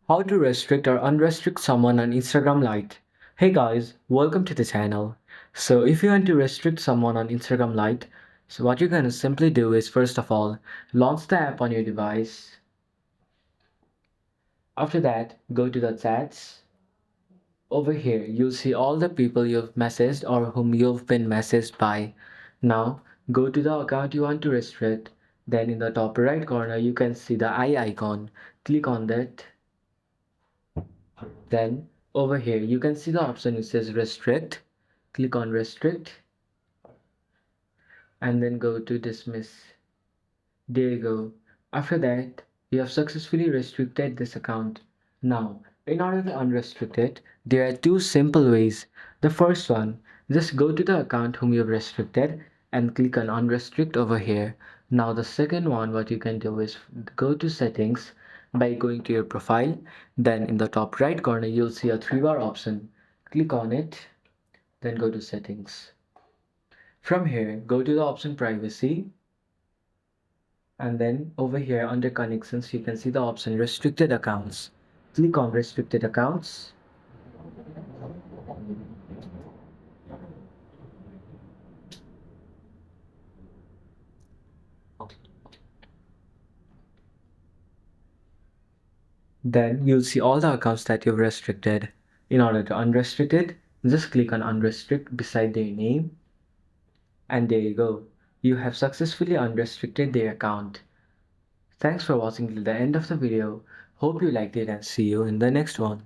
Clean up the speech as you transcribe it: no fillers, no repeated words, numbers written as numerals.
How to restrict or unrestrict someone on Instagram Lite. Hey guys, welcome to the channel. So if you want to restrict someone on Instagram Lite, so what you're gonna simply do is first of all, launch the app on your device. After that, go to the chats. Over here, you'll see all the people you've messaged or whom you've been messaged by. Now, go to the account you want to restrict. Then in the top right corner, you can see the eye icon. Click on that. Then over here you can see the option which says restrict. Click on restrict and then go to dismiss. There you go. After that, you have successfully restricted this account. Now, in order to unrestrict it, there are two simple ways. The first one, just go to the account whom you have restricted and click on unrestrict over here. Now the second one, what you can do is go to settings by going to your profile. Then in the top right corner, you'll see a three-bar option. Click on it, then go to settings. From here, go to the option privacy, and then over here under connections you can see the option restricted accounts. Click on restricted accounts. Then you'll see all the accounts that you've restricted. In order to unrestrict it, just click on unrestrict beside their name, and there you go. You have successfully unrestricted their account. Thanks for watching till the end of the video. Hope you liked it and see you in the next one.